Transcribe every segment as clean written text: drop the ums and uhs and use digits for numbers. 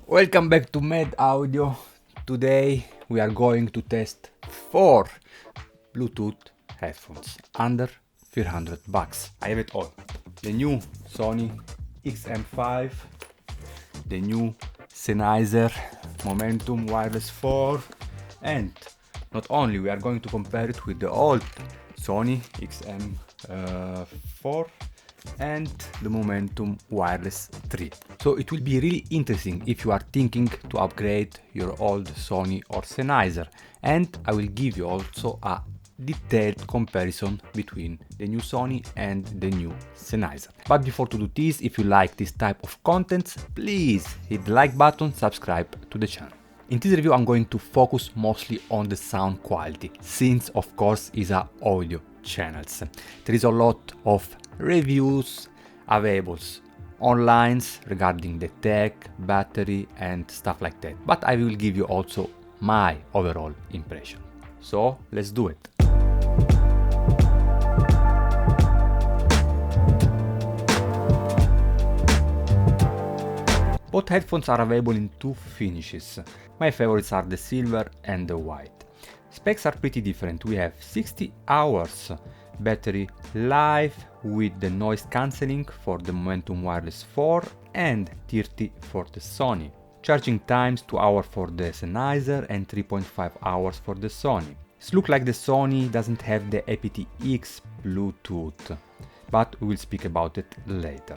Welcome back to Med Audio. Today we are going to test 4 Bluetooth headphones under $300. I have it all. The new Sony XM5, the new Sennheiser Momentum Wireless 4, and not only we are going to compare it with the old Sony XM4 and the Momentum Wireless 3. So it will be really interesting if you are thinking to upgrade your old Sony or Sennheiser, and I will give you also a detailed comparison between the new Sony and the new Sennheiser. But before to do this, if you like this type of content, please hit the like button, subscribe to the channel. In this review I'm going to focus mostly on the sound quality, since of course is a audio channels. There is a lot of reviews available online regarding the tech, battery and stuff like that, but I will give you also my overall impression. So let's do it. Both headphones are available in 2 finishes. My favorites are the silver and the white. Specs are pretty different. We have 60 hours battery life with the noise cancelling for the Momentum Wireless 4 and 30 for the Sony. Charging times 2 hours for the Sennheiser and 3.5 hours for the Sony. It looks like the Sony doesn't have the aptX Bluetooth, but we will speak about it later.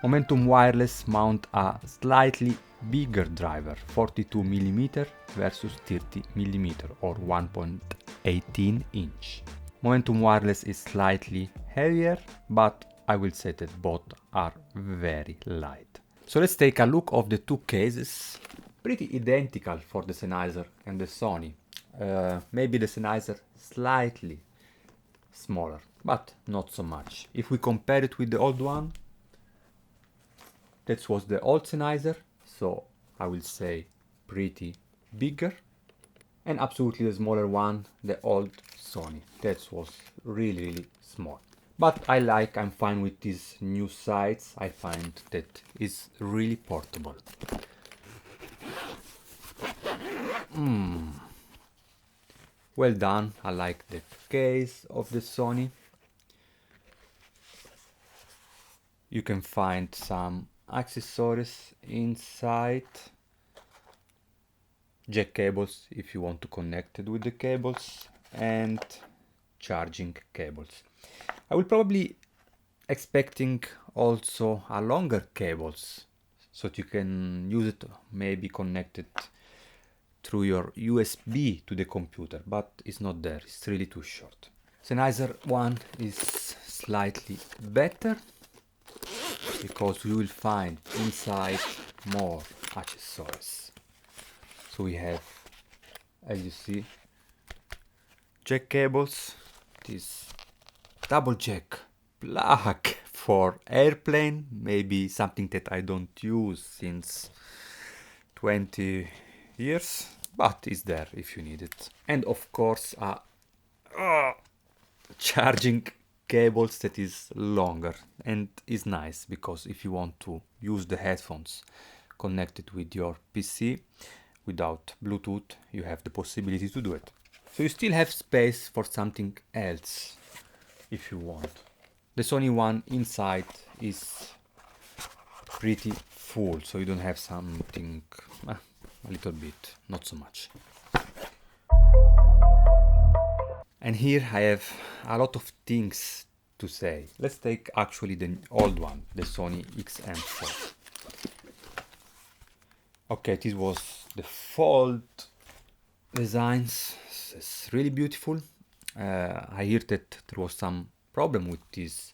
Momentum Wireless mount a slightly bigger driver, 42mm versus 30mm or 1.18 inch. Momentum Wireless is slightly heavier, but I will say that both are very light. So let's take a look of the 2 cases. Pretty identical for the Sennheiser and the Sony. Maybe the Sennheiser slightly smaller, but not so much. If we compare it with the old one, that was the old Sennheiser, so I will say pretty bigger. And absolutely the smaller one, the old Sony. That was really small. But I'm fine with these new sides. I find that it's really portable. Well done. I like the case of the Sony. You can find some accessories inside. Jack cables if you want to connect it with the cables, and charging cables. I will probably expecting also a longer cables so that you can use it, maybe connect it through your USB to the computer, but it's not there, it's really too short. Sennheiser one is slightly better because you will find inside more accessories. So we have, as you see, jack cables, this double jack plug for airplane, maybe something that I don't use since 20 years, but it's there if you need it. And of course charging cables that is longer and is nice, because if you want to use the headphones connected with your PC without Bluetooth, you have the possibility to do it. So you still have space for something else if you want. The Sony one inside is pretty full, so you don't have something, a little bit, not so much. And here I have a lot of things to say. Let's take actually the old one, the Sony XM4. Okay, this was the fold designs. It's really beautiful. I heard that there was some problem with these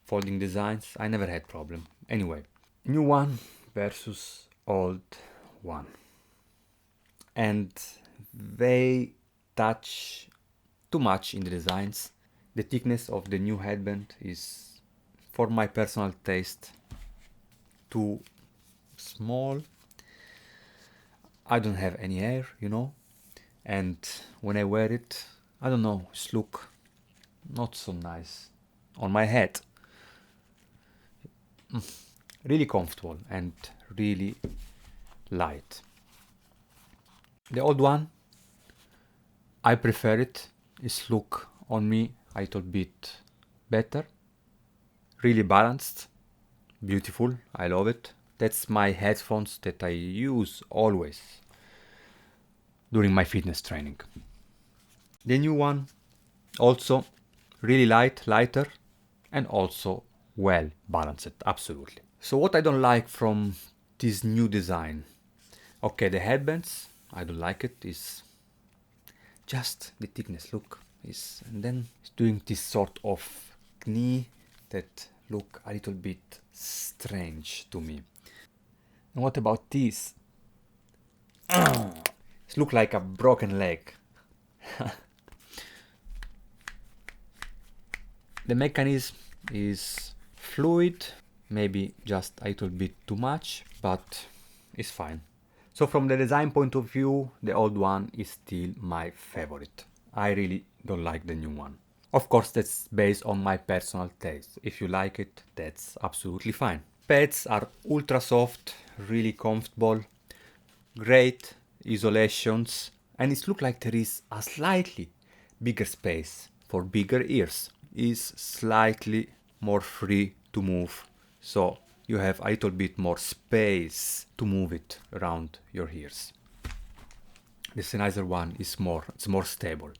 folding designs. I never had problem. Anyway, new one versus old one. And they touch too much in the designs. The thickness of the new headband is, for my personal taste, too small. I don't have any hair, you know, and when I wear it, I don't know, it's look not so nice on my head. Really comfortable and really light. The old one, I prefer it. Its look on me a little bit better. Really balanced, beautiful, I love it. That's my headphones that I use always during my fitness training. The new one, also really lighter, and also well balanced, absolutely. So what I don't like from this new design, okay, the headbands, I don't like it, is just the thickness, look, and then it's doing this sort of knee that look a little bit strange to me. And what about this? It looks like a broken leg. The mechanism is fluid, maybe just a little bit too much, but it's fine. So from the design point of view, the old one is still my favorite. I really don't like the new one. Of course, that's based on my personal taste. If you like it, that's absolutely fine. Pads are ultra soft, really comfortable, great isolations, and it looks like there is a slightly bigger space for bigger ears. Is slightly more free to move, so you have a little bit more space to move it around your ears. The Sennheiser one is more stable,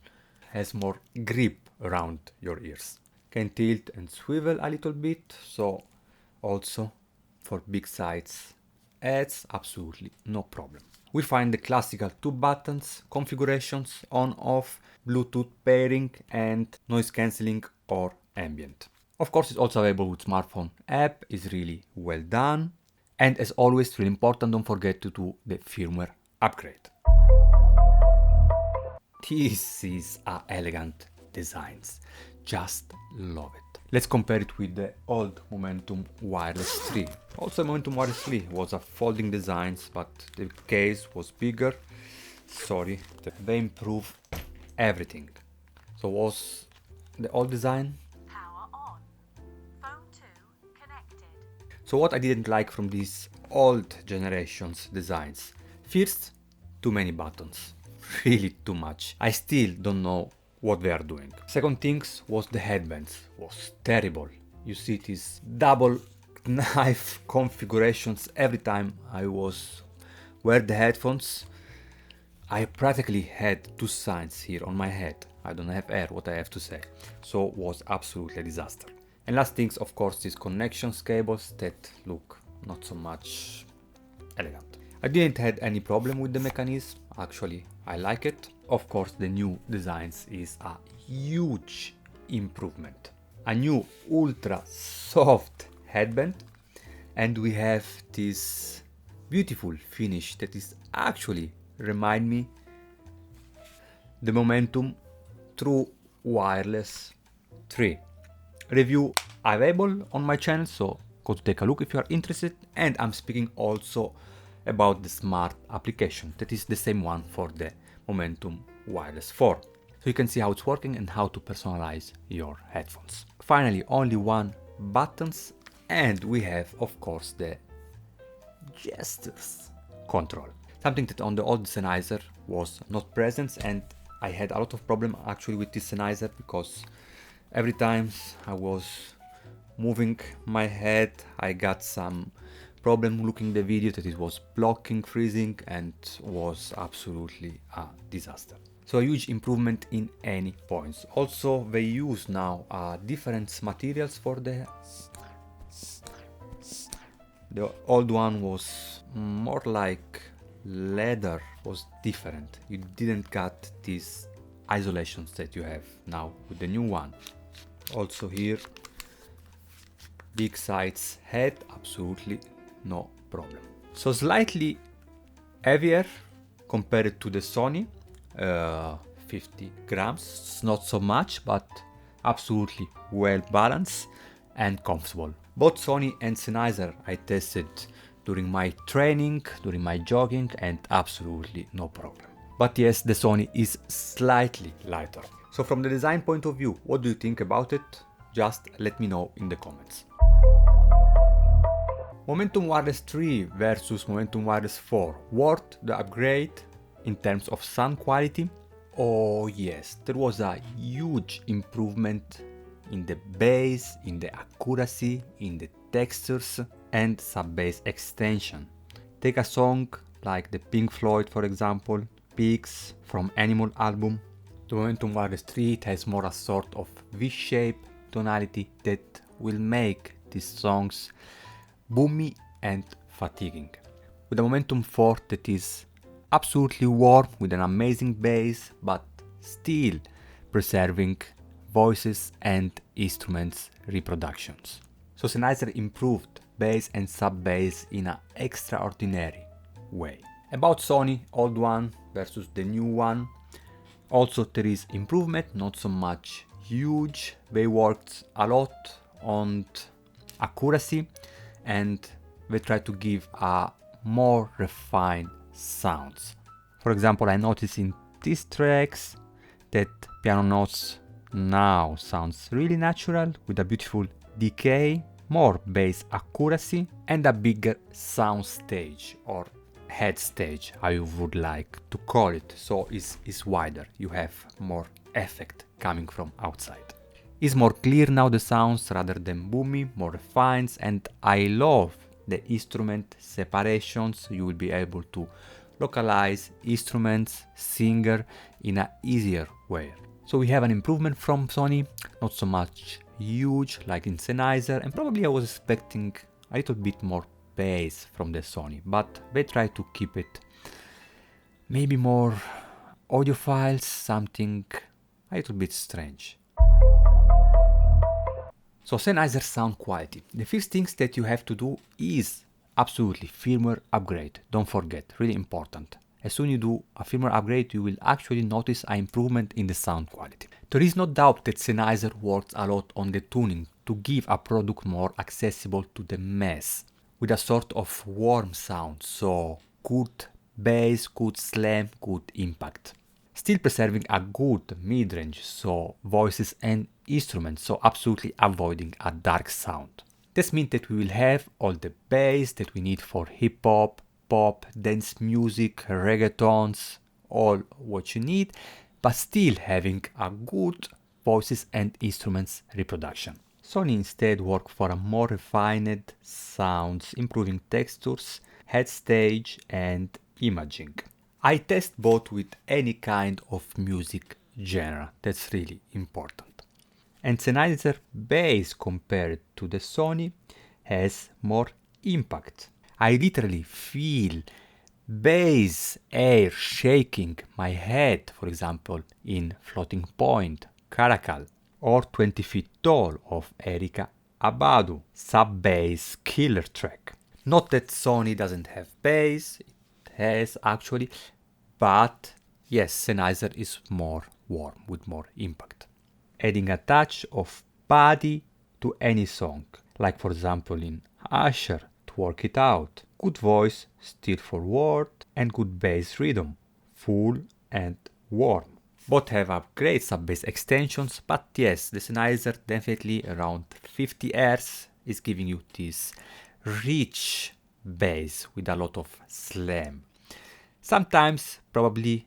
has more grip around your ears. Can tilt and swivel a little bit, so also for big sides it's absolutely no problem. We find the classical 2 buttons configurations, on off, Bluetooth pairing and noise cancelling or ambient. Of course, it's also available with smartphone app, is really well done. And as always, really important, don't forget to do the firmware upgrade. This is a elegant designs, just love it. Let's compare it with the old Momentum Wireless 3. Also Momentum Wireless 3 was a folding designs, but the case was bigger. Sorry, they improved everything. So was the old design. Power on. Phone 2 connected. So what I didn't like from these old generations designs. First, too many buttons. Really too much. I still don't know what they are doing. Second things was the headbands. Was terrible. You see these double knife configurations every time I was wear the headphones. I practically had 2 signs here on my head. I don't have air, what I have to say. So was absolutely a disaster. And last things, of course, these connections cables that look not so much elegant. I didn't had any problem with the mechanism. Actually, I like it. Of course, the new designs is a huge improvement. A new ultra soft headband, and we have this beautiful finish that is actually remind me the Momentum True Wireless 3. Review available on my channel, so go to take a look if you are interested. And I'm speaking also about the smart application that is the same one for the Momentum Wireless 4. So you can see how it's working and how to personalize your headphones. Finally, only 1 buttons, and we have of course the gestures control. Something that on the old Sennheiser was not present, and I had a lot of problem actually with this Sennheiser, because every time I was moving my head I got some problem looking the video, that it was blocking, freezing, and was absolutely a disaster. So a huge improvement in any points. Also they use now different materials for the old one was more like leather, was different. You didn't got these isolations that you have now with the new one. Also here, big sides head, absolutely no problem. So slightly heavier compared to the Sony, 50 grams, not so much, but absolutely well balanced and comfortable. Both Sony and Sennheiser I tested during my training, during my jogging, and absolutely no problem. But yes, the Sony is slightly lighter. So from the design point of view, what do you think about it? Just let me know in the comments. Momentum Wireless 3 versus Momentum Wireless 4, worth the upgrade in terms of sound quality? Oh yes, there was a huge improvement in the bass, in the accuracy, in the textures and sub-bass extension. Take a song like the Pink Floyd, for example, Peaks from Animal album. The Momentum Wireless 3 it has more a sort of V-shape tonality that will make these songs boomy and fatiguing. With the Momentum 4 that is absolutely warm with an amazing bass, but still preserving voices and instruments reproductions. So Sennheiser improved bass and sub-bass in an extraordinary way. About Sony old one versus the new one, also there is improvement, not so much huge. They worked a lot on accuracy and they try to give a more refined sounds. For example, I notice in these tracks that piano notes now sounds really natural with a beautiful decay, more bass accuracy and a bigger sound stage or head stage, how you would like to call it. So it's wider, you have more effect coming from outside. It's more clear now the sounds rather than boomy, more refined, and I love the instrument separations. You will be able to localize instruments, singer in an easier way. So we have an improvement from Sony, not so much huge like in Sennheiser, and probably I was expecting a little bit more bass from the Sony, but they try to keep it maybe more audiophiles, something a little bit strange. So Sennheiser sound quality. The first things that you have to do is absolutely firmware upgrade. Don't forget, really important. As soon as you do a firmware upgrade, you will actually notice an improvement in the sound quality. There is no doubt that Sennheiser works a lot on the tuning to give a product more accessible to the mass, with a sort of warm sound, so good bass, good slam, good impact. Still preserving a good mid-range, so voices and instruments, so absolutely avoiding a dark sound. This means that we will have all the bass that we need for hip-hop, pop, dance music, reggaetons, all what you need, but still having a good voices and instruments reproduction. Sony instead worked for a more refined sounds, improving textures, head stage and imaging. I test both with any kind of music genre, that's really important. And Sennheiser bass compared to the Sony has more impact. I literally feel bass air shaking my head, for example, in Floating Point, Caracal, or 20 Feet Tall of Erika Abadu, sub-bass killer track. Not that Sony doesn't have bass, it has actually, but yes, Sennheiser is more warm with more impact. Adding a touch of body to any song, like for example in Usher, to Work It Out. Good voice, still forward, and good bass rhythm, full and warm. Both have a great sub-bass extensions, but yes, the Sennheiser definitely around 50 Hz is giving you this rich bass with a lot of slam. Sometimes probably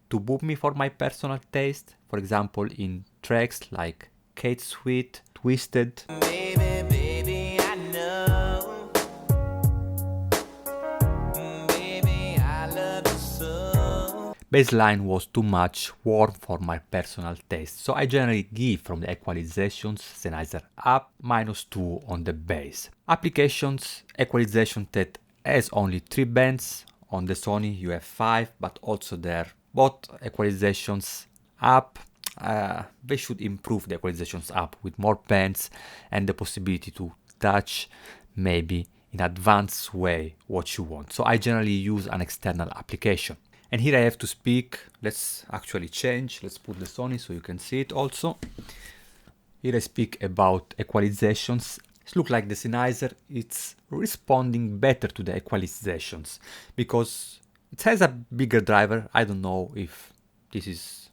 too boomy for my personal taste, for example in tracks like Kate Sweet, Twisted. Baby, baby, I know. Baby, I love you so. Bassline was too much warm for my personal taste, so I generally give from the equalizations Sennheiser up -2 on the bass. Applications equalization that has only 3 bands. On the Sony you have 5, but also there both equalizations up. They should improve the equalizations up with more bands and the possibility to touch maybe in advanced way what you want. So I generally use an external application. And here I have to speak, let's actually change, let's put the Sony so you can see it also. Here I speak about equalizations. It looks like the Sennheiser, it's responding better to the equalizations because it has a bigger driver. I don't know if this is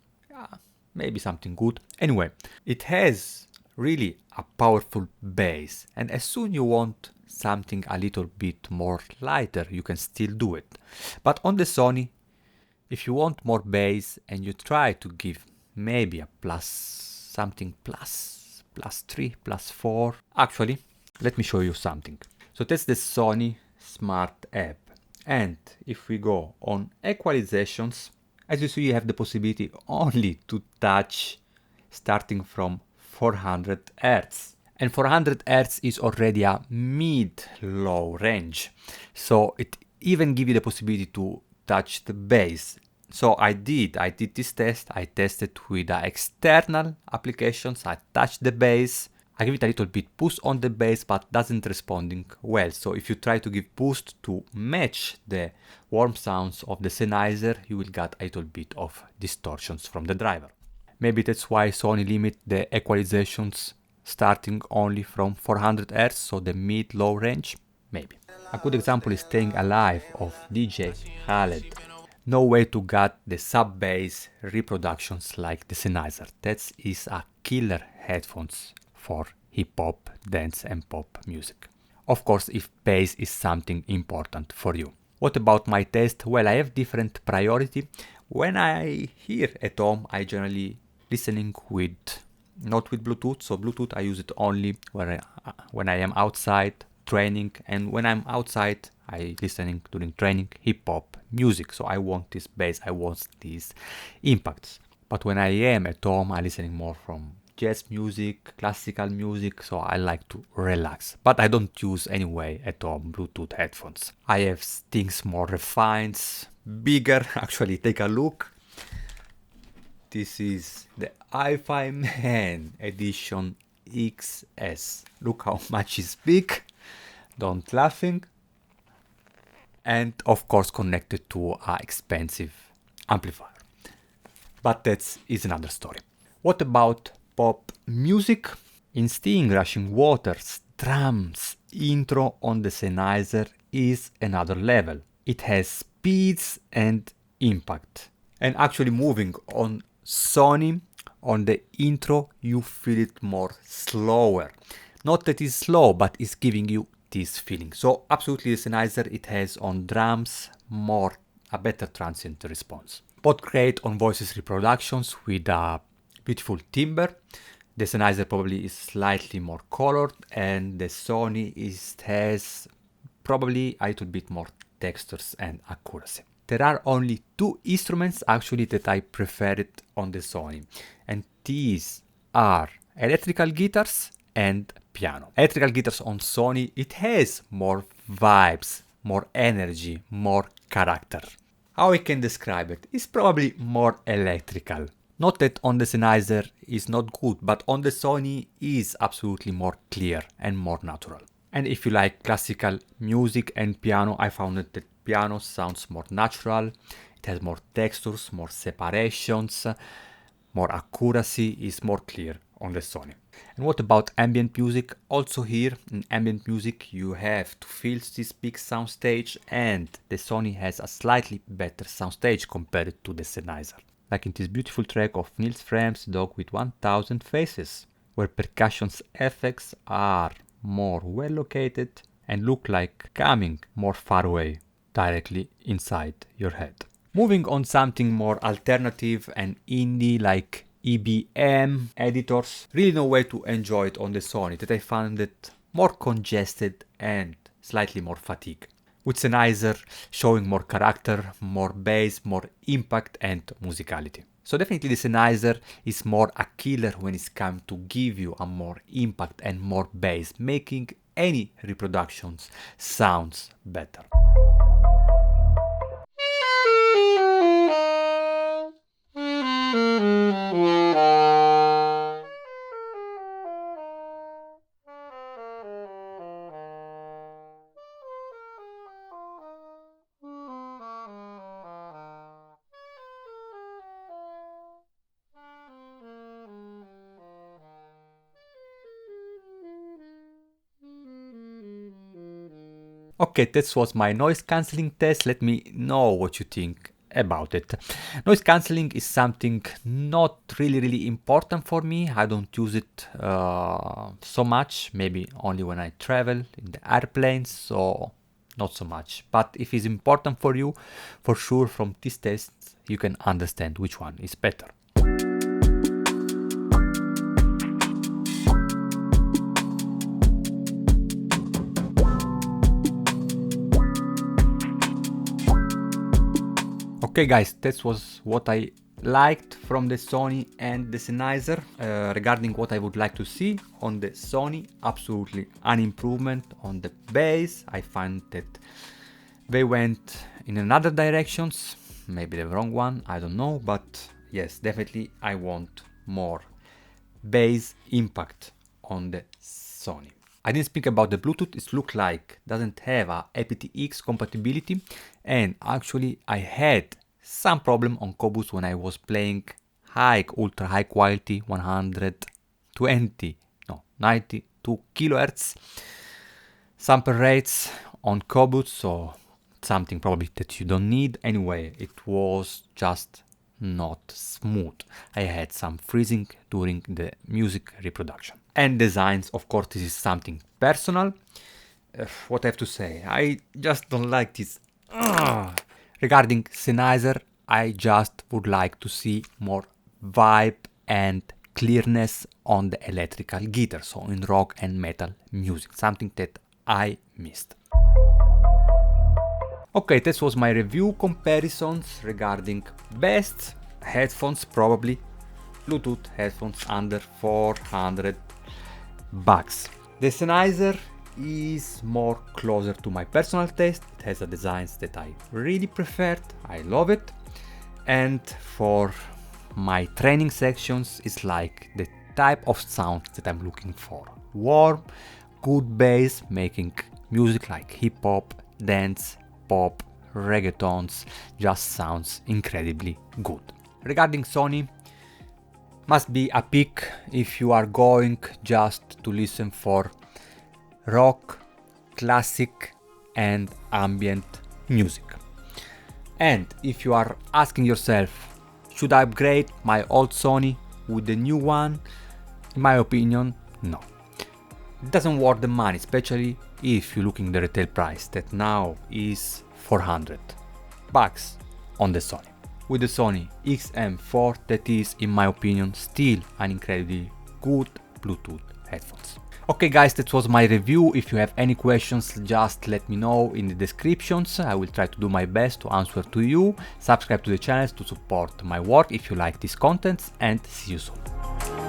maybe something good. Anyway, it has really a powerful bass, and as soon you want something a little bit more lighter, you can still do it. But on the Sony, if you want more bass and you try to give maybe a plus something plus 3, plus 4, actually, let me show you something. So that's the Sony Smart app. And if we go on equalizations, as you see, you have the possibility only to touch starting from 400 Hz. And 400 Hz is already a mid-low range. So it even gives you the possibility to touch the bass. So I did this test. I tested with external applications. I touched the bass. I give it a little bit boost on the bass, but doesn't responding well. So if you try to give boost to match the warm sounds of the Sennheiser, you will get a little bit of distortions from the driver. Maybe that's why Sony limit the equalizations starting only from 400 Hz, so the mid-low range, maybe. A good example is Staying Alive of DJ Khaled. No way to get the sub-bass reproductions like the Sennheiser. That is a killer headphones for hip-hop, dance and pop music. Of course, if bass is something important for you. What about my test? Well, I have different priority. When I hear at home, I generally listening not with Bluetooth. So Bluetooth I use it only when I am outside training, and when I'm outside I listening during training hip-hop music. So I want this bass, I want these impacts. But when I am at home, I listening more from jazz music, classical music, so I like to relax. But I don't use anyway at home Bluetooth headphones. I have things more refined, bigger. Actually, take a look. This is the HiFiMAN Edition XS. Look how much is big. Don't laughing. And of course connected to an expensive amplifier. But that is another story. What about pop music? In Sting Rushing Waters, drums intro on the Sennheiser is another level. It has speeds and impact. And actually moving on Sony, on the intro you feel it more slower. Not that it's slow, but it's giving you this feeling. So absolutely the Sennheiser, it has on drums a better transient response. Both great on voices reproductions with a beautiful timbre. The Sennheiser probably is slightly more colored, and the Sony has probably a little bit more textures and accuracy. There are only two instruments actually that I preferred on the Sony, and these are electrical guitars and piano. Electrical guitars on Sony, it has more vibes, more energy, more character. How I can describe it? It's probably more electrical. Not that on the Sennheiser is not good, but on the Sony is absolutely more clear and more natural. And if you like classical music and piano, I found that the piano sounds more natural. It has more textures, more separations, more accuracy, is more clear on the Sony. And what about ambient music? Also here in ambient music you have to feel this big soundstage, and the Sony has a slightly better soundstage compared to the Sennheiser. Like in this beautiful track of Nils Fram's Dog with 1000 Faces, where percussion effects are more well located and look like coming more far away, directly inside your head. Moving on something more alternative and indie like EBM editors, really no way to enjoy it on the Sony, that I found it more congested and slightly more fatigue. With Sennheiser showing more character, more bass, more impact and musicality. So definitely the Sennheiser is more a killer when it's come to give you a more impact and more bass, making any reproductions sounds better. Okay, that was my noise cancelling test. Let me know what you think about it. Noise cancelling is something not really important for me. I don't use it so much, maybe only when I travel in the airplanes, so not so much. But if it's important for you, for sure from these tests you can understand which one is better. Okay guys, that was what I liked from the Sony and the Sennheiser. Regarding what I would like to see on the Sony, absolutely an improvement on the bass. I find that they went in another directions, maybe the wrong one, I don't know, but yes, definitely I want more bass impact on the Sony. I didn't speak about the Bluetooth. It looks like doesn't have a aptX compatibility, and actually I had some problem on Qobuz when I was playing ultra high quality 92 kilohertz sample rates on Qobuz, so something probably that you don't need. Anyway, it was just not smooth. I had some freezing during the music reproduction. And designs, of course, this is something personal. What I have to say, I just don't like this. Regarding Sennheiser, I just would like to see more vibe and clearness on the electrical guitar, so in rock and metal music, something that I missed. Okay, this was my review comparisons regarding best headphones, probably Bluetooth headphones under $400. The Sennheiser is more closer to my personal taste. It has a designs that I really preferred. I love it. And for my training sections, it's like the type of sound that I'm looking for. Warm, good bass, making music like hip hop, dance, pop, reggaetons, just sounds incredibly good. Regarding Sony, must be a pick if you are going just to listen for rock, classic and ambient music. And if you are asking yourself, should I upgrade my old Sony with the new one? In my opinion, no. It doesn't worth the money, especially if you're looking at the retail price that now is $400 on the Sony. With the Sony XM4, that is, in my opinion, still an incredibly good Bluetooth headphones. Okay guys, that was my review. If you have any questions, just let me know in the descriptions. I will try to do my best to answer to you. Subscribe to the channel to support my work if you like these contents, and see you soon.